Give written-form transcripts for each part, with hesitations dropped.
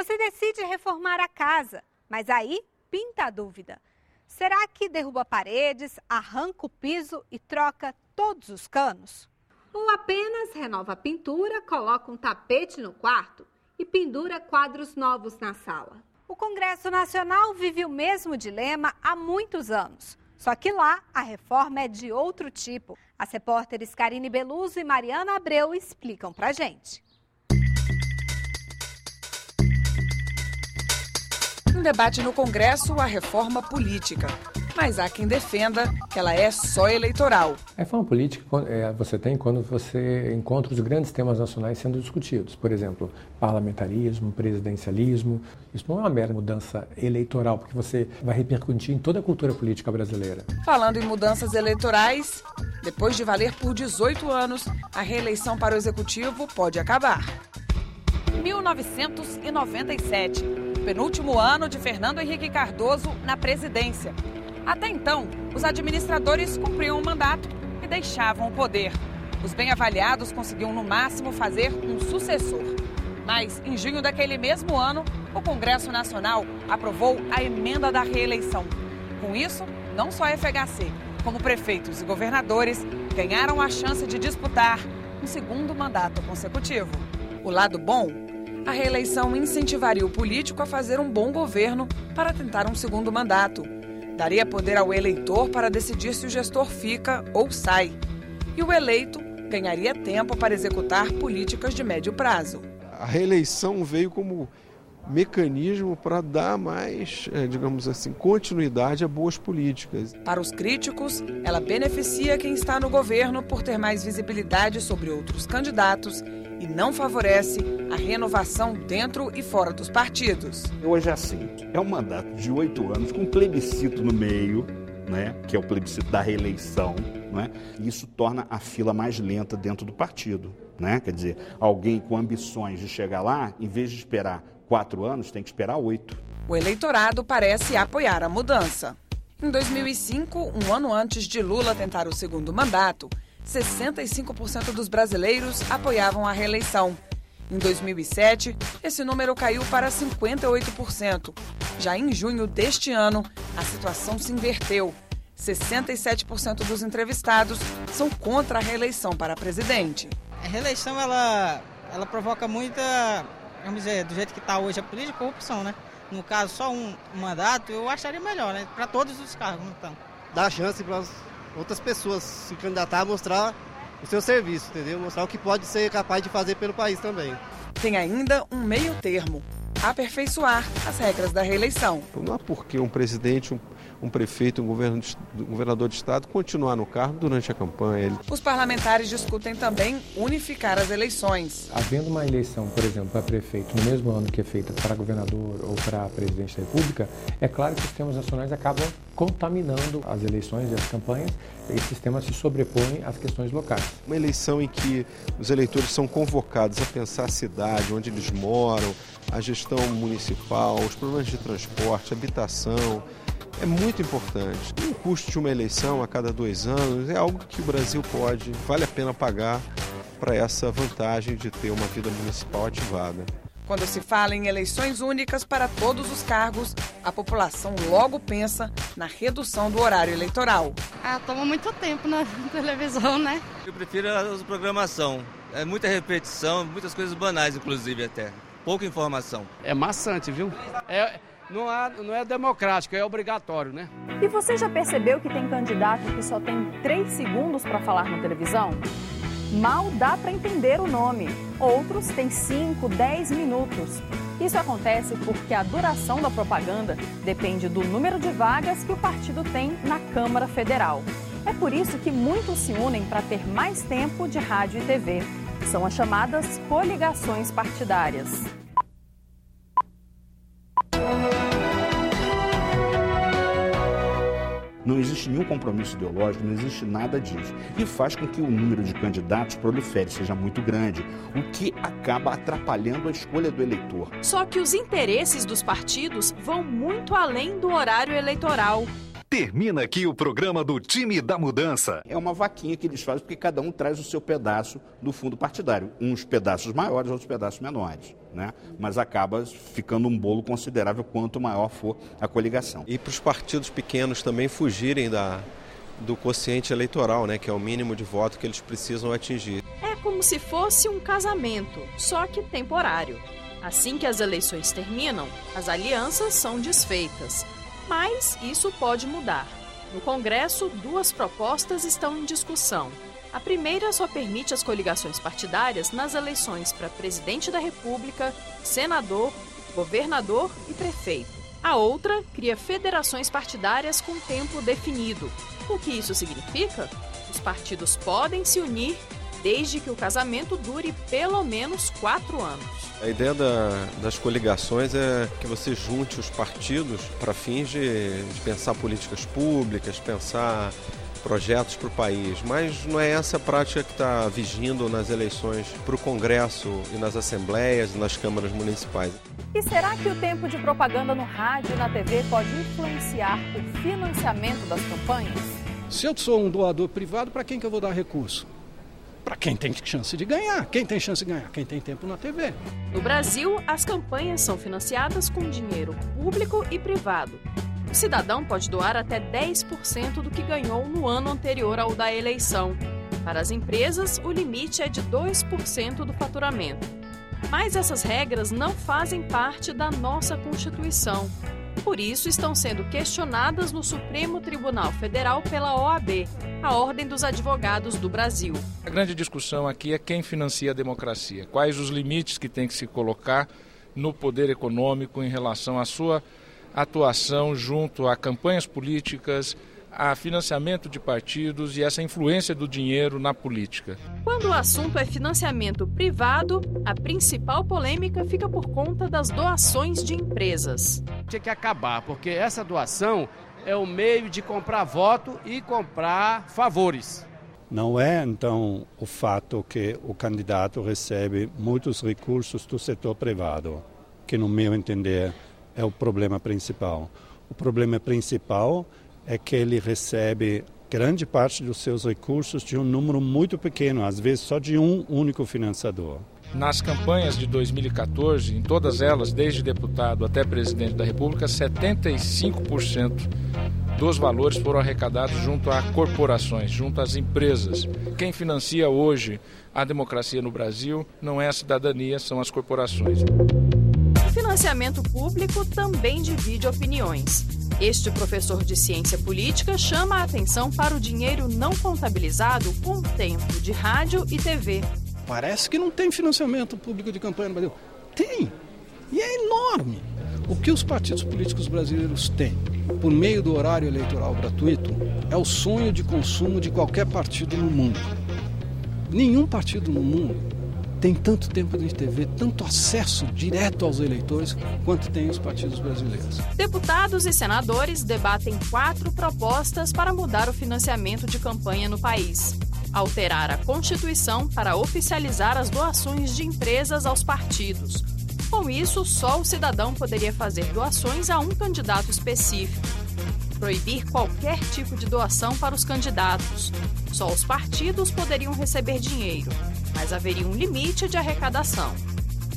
Você decide reformar a casa, mas aí pinta a dúvida. Será que derruba paredes, arranca o piso e troca todos os canos? Ou apenas renova a pintura, coloca um tapete no quarto e pendura quadros novos na sala? O Congresso Nacional vive o mesmo dilema há muitos anos. Só que lá a reforma é de outro tipo. As repórteres Karine Beluso e Mariana Abreu explicam pra gente. Um debate no Congresso, a reforma política. Mas há quem defenda que ela é só eleitoral. A reforma política você tem quando você encontra os grandes temas nacionais sendo discutidos. Por exemplo, parlamentarismo, presidencialismo. Isso não é uma mera mudança eleitoral, porque você vai repercutir em toda a cultura política brasileira. Falando em mudanças eleitorais, depois de valer por 18 anos, a reeleição para o Executivo pode acabar. 1997, penúltimo ano de Fernando Henrique Cardoso na presidência. Até então, os administradores cumpriam o mandato e deixavam o poder. Os bem avaliados conseguiam, no máximo, fazer um sucessor. Mas, em junho daquele mesmo ano, o Congresso Nacional aprovou a emenda da reeleição. Com isso, não só a FHC, como prefeitos e governadores ganharam a chance de disputar um segundo mandato consecutivo. O lado bom? A reeleição incentivaria o político a fazer um bom governo para tentar um segundo mandato. Daria poder ao eleitor para decidir se o gestor fica ou sai. E o eleito ganharia tempo para executar políticas de médio prazo. A reeleição veio como mecanismo para dar mais, digamos assim, continuidade a boas políticas. Para os críticos, ela beneficia quem está no governo por ter mais visibilidade sobre outros candidatos e não favorece a renovação dentro e fora dos partidos. Hoje é assim, é um mandato de 8 anos com plebiscito no meio, né, que é o plebiscito da reeleição, né, e isso torna a fila mais lenta dentro do partido, né, quer dizer, alguém com ambições de chegar lá, em vez de esperar 4 anos, tem que esperar 8. O eleitorado parece apoiar a mudança. Em 2005, um ano antes de Lula tentar o segundo mandato, 65% dos brasileiros apoiavam a reeleição. Em 2007, esse número caiu para 58%. Já em junho deste ano, a situação se inverteu. 67% dos entrevistados são contra a reeleição para presidente. A reeleição, ela provoca muita, vamos dizer, do jeito que está hoje a política, corrupção, né? No caso, só um mandato, eu acharia melhor, né? Para todos os cargos, então. Dá chance para outras pessoas se candidatar a mostrar o seu serviço, entendeu? Mostrar o que pode ser capaz de fazer pelo país também. Tem ainda um meio termo, aperfeiçoar as regras da reeleição. Não há por que um presidente, um prefeito, um governador de estado continuar no cargo durante a campanha. Os parlamentares discutem também unificar as eleições. Havendo uma eleição, por exemplo, para prefeito no mesmo ano que é feita para governador ou para presidente da República, é claro que os temas nacionais acabam contaminando as eleições e as campanhas. Esses temas se sobrepõem às questões locais. Uma eleição em que os eleitores são convocados a pensar a cidade, onde eles moram, a gestão municipal, os problemas de transporte, habitação, é muito importante. O custo de uma eleição a cada 2 anos é algo que o Brasil vale a pena pagar para essa vantagem de ter uma vida municipal ativada. Quando se fala em eleições únicas para todos os cargos, a população logo pensa na redução do horário eleitoral. Toma muito tempo na televisão, né? Eu prefiro a programação. É muita repetição, muitas coisas banais, inclusive, até. Pouca informação. É maçante, viu? Não é democrático, é obrigatório, né? E você já percebeu que tem candidato que só tem 3 segundos para falar na televisão? Mal dá para entender o nome. Outros têm 5, 10 minutos. Isso acontece porque a duração da propaganda depende do número de vagas que o partido tem na Câmara Federal. É por isso que muitos se unem para ter mais tempo de rádio e TV. São as chamadas coligações partidárias. Não existe nenhum compromisso ideológico, não existe nada disso. E faz com que o número de candidatos prolifere, seja muito grande, o que acaba atrapalhando a escolha do eleitor. Só que os interesses dos partidos vão muito além do horário eleitoral. Termina aqui o programa do Time da Mudança. É uma vaquinha que eles fazem porque cada um traz o seu pedaço do fundo partidário. Uns pedaços maiores, outros pedaços menores, né? Mas acaba ficando um bolo considerável quanto maior for a coligação. E para os partidos pequenos também fugirem do quociente eleitoral, né? Que é o mínimo de voto que eles precisam atingir. É como se fosse um casamento, só que temporário. Assim que as eleições terminam, as alianças são desfeitas. Mas isso pode mudar. No Congresso, 2 propostas estão em discussão. A primeira só permite as coligações partidárias nas eleições para presidente da República, senador, governador e prefeito. A outra cria federações partidárias com tempo definido. O que isso significa? Os partidos podem se unir desde que o casamento dure pelo menos 4 anos. A ideia das coligações é que você junte os partidos para fins de pensar políticas públicas, pensar projetos para o país, mas não é essa prática que está vigindo nas eleições para o Congresso e nas assembleias e nas câmaras municipais. E será que o tempo de propaganda no rádio e na TV pode influenciar o financiamento das campanhas? Se eu sou um doador privado, para quem que eu vou dar recurso? Para quem tem chance de ganhar. Quem tem chance de ganhar? Quem tem tempo na TV. No Brasil, as campanhas são financiadas com dinheiro público e privado. O cidadão pode doar até 10% do que ganhou no ano anterior ao da eleição. Para as empresas, o limite é de 2% do faturamento. Mas essas regras não fazem parte da nossa Constituição. Por isso, estão sendo questionadas no Supremo Tribunal Federal pela OAB, a Ordem dos Advogados do Brasil. A grande discussão aqui é quem financia a democracia, quais os limites que tem que se colocar no poder econômico em relação à sua atuação junto a campanhas políticas, a financiamento de partidos e essa influência do dinheiro na política. Quando o assunto é financiamento privado, a principal polêmica fica por conta das doações de empresas. Tinha que acabar, porque essa doação é o meio de comprar voto e comprar favores. Não é, então, o fato que o candidato recebe muitos recursos do setor privado, que, no meu entender, é o problema principal. O problema principal é que ele recebe grande parte dos seus recursos de um número muito pequeno, às vezes só de um único financiador. Nas campanhas de 2014, em todas elas, desde deputado até presidente da República, 75% dos valores foram arrecadados junto a corporações, junto às empresas. Quem financia hoje a democracia no Brasil não é a cidadania, são as corporações. O financiamento público também divide opiniões. Este professor de ciência política chama a atenção para o dinheiro não contabilizado com o tempo de rádio e TV. Parece que não tem financiamento público de campanha no Brasil. Tem, e é enorme. O que os partidos políticos brasileiros têm, por meio do horário eleitoral gratuito, é o sonho de consumo de qualquer partido no mundo. Nenhum partido no mundo tem tanto tempo de TV, tanto acesso direto aos eleitores, quanto tem os partidos brasileiros. Deputados e senadores debatem 4 propostas para mudar o financiamento de campanha no país. Alterar a Constituição para oficializar as doações de empresas aos partidos. Com isso, só o cidadão poderia fazer doações a um candidato específico. Proibir qualquer tipo de doação para os candidatos. Só os partidos poderiam receber dinheiro, mas haveria um limite de arrecadação.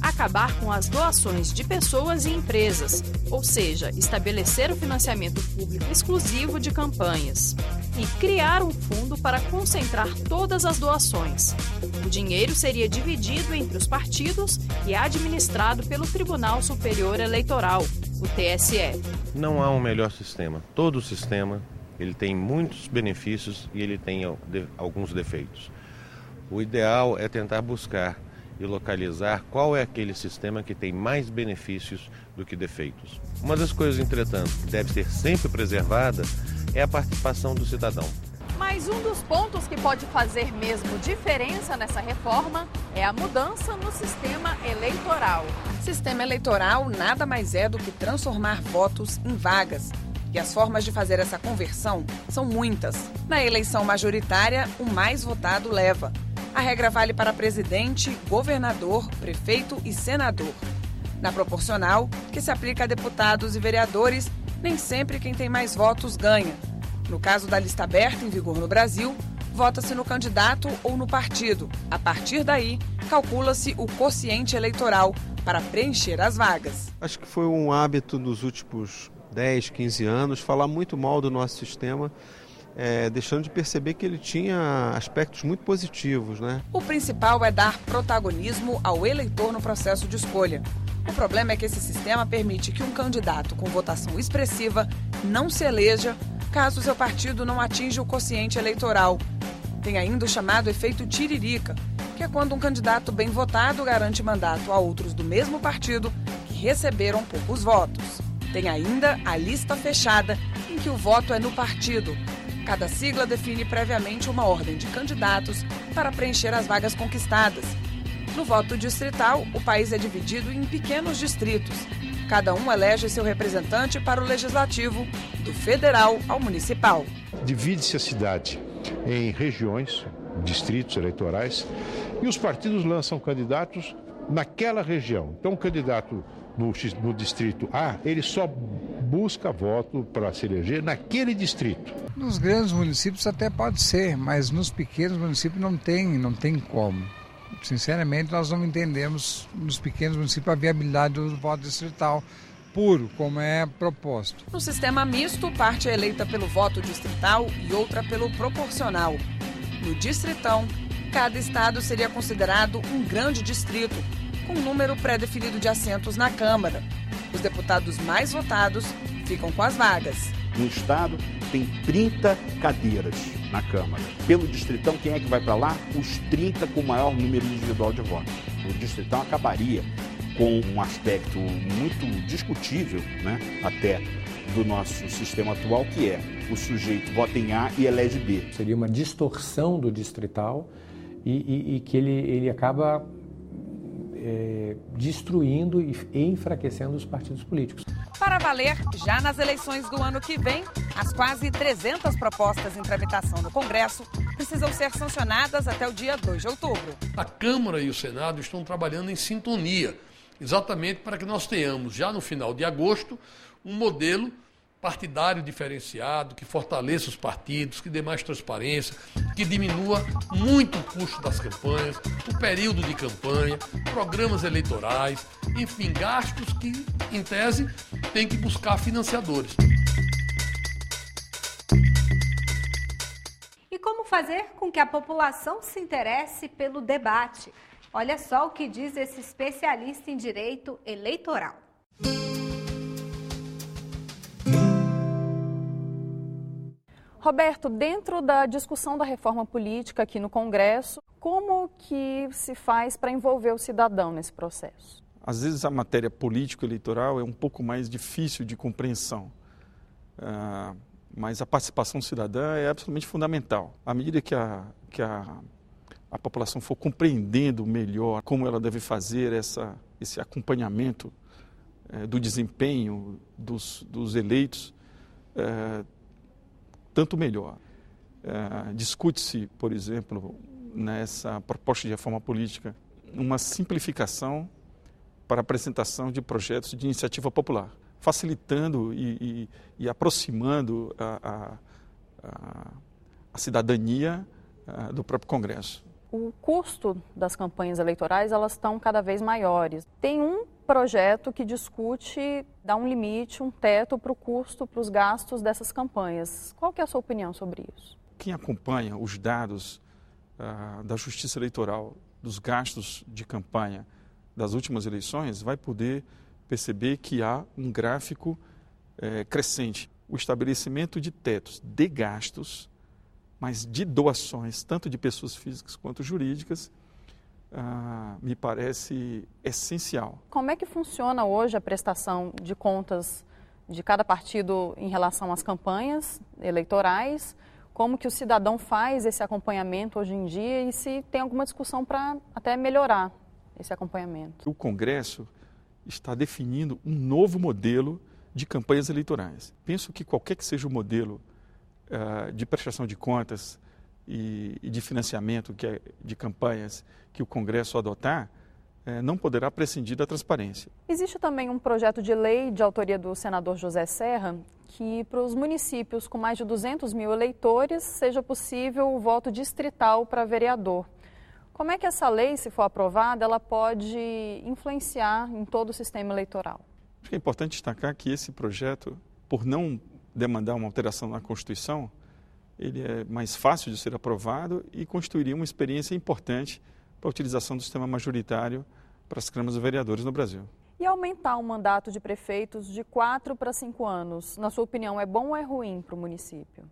Acabar com as doações de pessoas e empresas, ou seja, estabelecer o financiamento público exclusivo de campanhas. E criar um fundo para concentrar todas as doações. O dinheiro seria dividido entre os partidos e administrado pelo Tribunal Superior Eleitoral, o TSE. Não há um melhor sistema. Todo sistema ele tem muitos benefícios e ele tem alguns defeitos. O ideal é tentar buscar e localizar qual é aquele sistema que tem mais benefícios do que defeitos. Uma das coisas, entretanto, que deve ser sempre preservada é a participação do cidadão. Mas um dos pontos que pode fazer mesmo diferença nessa reforma é a mudança no sistema eleitoral. Sistema eleitoral nada mais é do que transformar votos em vagas. E as formas de fazer essa conversão são muitas. Na eleição majoritária, o mais votado leva. A regra vale para presidente, governador, prefeito e senador. Na proporcional, que se aplica a deputados e vereadores, nem sempre quem tem mais votos ganha. No caso da lista aberta em vigor no Brasil, vota-se no candidato ou no partido. A partir daí, calcula-se o quociente eleitoral para preencher as vagas. Acho que foi um hábito nos últimos 10, 15 anos falar muito mal do nosso sistema, deixando de perceber que ele tinha aspectos muito positivos, né? O principal é dar protagonismo ao eleitor no processo de escolha. O problema é que esse sistema permite que um candidato com votação expressiva não se eleja caso seu partido não atinja o quociente eleitoral. Tem ainda o chamado efeito tiririca, que é quando um candidato bem votado garante mandato a outros do mesmo partido que receberam poucos votos. Tem ainda a lista fechada, em que o voto é no partido. Cada sigla define previamente uma ordem de candidatos para preencher as vagas conquistadas. No voto distrital, o país é dividido em pequenos distritos. Cada um elege seu representante para o legislativo, do federal ao municipal. Divide-se a cidade em regiões, distritos eleitorais, e os partidos lançam candidatos naquela região. Então, o candidato no distrito A, ele só busca voto para se eleger naquele distrito. Nos grandes municípios até pode ser, mas nos pequenos municípios não tem como. Sinceramente, nós não entendemos nos pequenos municípios a viabilidade do voto distrital puro, como é proposto. No sistema misto, parte é eleita pelo voto distrital e outra pelo proporcional. No distritão, cada estado seria considerado um grande distrito, com um número pré-definido de assentos na Câmara. Os deputados mais votados ficam com as vagas. No estado tem 30 cadeiras na Câmara. Pelo distritão, quem é que vai para lá? Os 30 com o maior número individual de votos. O distritão acabaria com um aspecto muito discutível, né, até do nosso sistema atual, que é o sujeito vota em A e elege B. Seria uma distorção do distrital e que ele acaba destruindo e enfraquecendo os partidos políticos. Para valer, já nas eleições do ano que vem, as quase 300 propostas em tramitação no Congresso precisam ser sancionadas até o dia 2 de outubro. A Câmara e o Senado estão trabalhando em sintonia, exatamente para que nós tenhamos, já no final de agosto, um modelo partidário diferenciado, que fortaleça os partidos, que dê mais transparência, que diminua muito o custo das campanhas, o período de campanha, programas eleitorais, enfim, gastos que, em tese, tem que buscar financiadores. E como fazer com que a população se interesse pelo debate? Olha só o que diz esse especialista em direito eleitoral. Roberto, dentro da discussão da reforma política aqui no Congresso, como que se faz para envolver o cidadão nesse processo? Às vezes a matéria político-eleitoral é um pouco mais difícil de compreensão, mas a participação cidadã é absolutamente fundamental. À medida que a população for compreendendo melhor como ela deve fazer esse acompanhamento do desempenho dos eleitos, tanto melhor. Discute-se, por exemplo, nessa proposta de reforma política, uma simplificação para a apresentação de projetos de iniciativa popular, facilitando e aproximando a cidadania do próprio Congresso. O custo das campanhas eleitorais, elas estão cada vez maiores. Tem um projeto que discute dar um limite, um teto para o custo, para os gastos dessas campanhas. Qual que é a sua opinião sobre isso? Quem acompanha os dados da Justiça Eleitoral, dos gastos de campanha das últimas eleições, vai poder perceber que há um gráfico crescente. O estabelecimento de tetos de gastos, mas de doações, tanto de pessoas físicas quanto jurídicas, me parece essencial. Como é que funciona hoje a prestação de contas de cada partido em relação às campanhas eleitorais? Como que o cidadão faz esse acompanhamento hoje em dia e se tem alguma discussão para até melhorar esse acompanhamento? O Congresso está definindo um novo modelo de campanhas eleitorais. Penso que qualquer que seja o modelo de prestação de contas e de financiamento de campanhas que o Congresso adotar, não poderá prescindir da transparência. Existe também um projeto de lei de autoria do senador José Serra que para os municípios com mais de 200 mil eleitores seja possível o voto distrital para vereador. Como é que essa lei, se for aprovada, ela pode influenciar em todo o sistema eleitoral? Acho que é importante destacar que esse projeto, por não demandar uma alteração na Constituição, ele é mais fácil de ser aprovado e constituiria uma experiência importante para a utilização do sistema majoritário para as câmaras de vereadores no Brasil. E aumentar o mandato de prefeitos de 4 para 5 anos, na sua opinião, é bom ou é ruim para o município?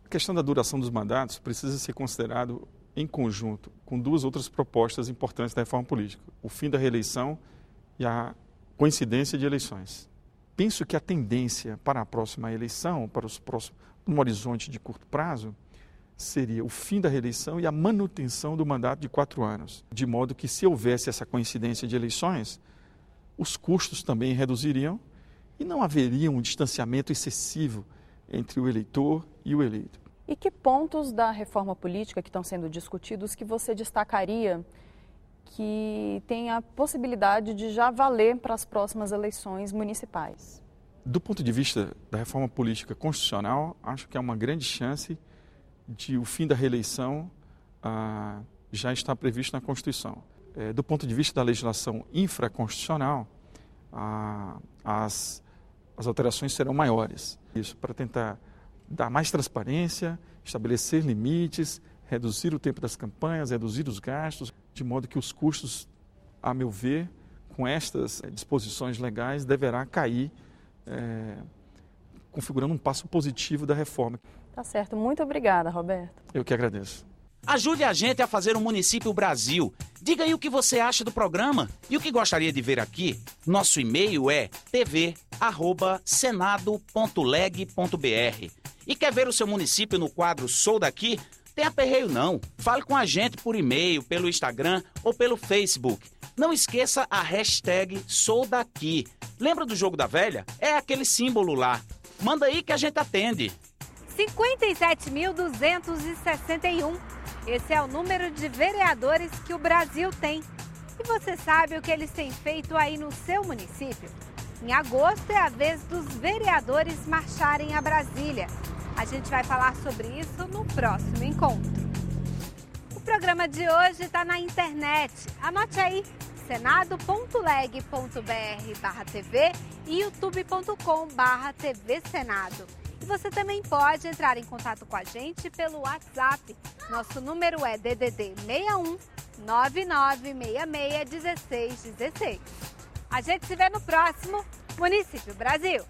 A questão da duração dos mandatos precisa ser considerado em conjunto com duas outras propostas importantes da reforma política: o fim da reeleição e a coincidência de eleições. Penso que a tendência para a próxima eleição, para os próximos, num horizonte de curto prazo, seria o fim da reeleição e a manutenção do mandato de 4 anos. De modo que, se houvesse essa coincidência de eleições, os custos também reduziriam e não haveria um distanciamento excessivo entre o eleitor e o eleito. E que pontos da reforma política que estão sendo discutidos que você destacaria que tem a possibilidade de já valer para as próximas eleições municipais? Do ponto de vista da reforma política constitucional, acho que há uma grande chance de o fim da reeleição já estar previsto na Constituição. Do ponto de vista da legislação infraconstitucional, as alterações serão maiores. Isso para tentar dar mais transparência, estabelecer limites, reduzir o tempo das campanhas, reduzir os gastos, de modo que os custos, a meu ver, com estas disposições legais, deverá cair, configurando um passo positivo da reforma. Tá certo. Muito obrigada, Roberto. Eu que agradeço. Ajude a gente a fazer um Município Brasil. Diga aí o que você acha do programa e o que gostaria de ver aqui. Nosso e-mail é tv@senado.leg.br. E quer ver o seu município no quadro Sou Daqui? Tem aperreio não. Fale com a gente por e-mail, pelo Instagram ou pelo Facebook. Não esqueça a hashtag Sou Daqui. Lembra do jogo da velha? É aquele símbolo lá. Manda aí que a gente atende. 57.261. Esse é o número de vereadores que o Brasil tem. E você sabe o que eles têm feito aí no seu município? Em agosto é a vez dos vereadores marcharem a Brasília. A gente vai falar sobre isso no próximo encontro. O programa de hoje está na internet. Anote aí, senado.leg.br/tv e youtube.com/TV Senado. E você também pode entrar em contato com a gente pelo WhatsApp. Nosso número é DDD 61 9966 1616. A gente se vê no próximo Município Brasil.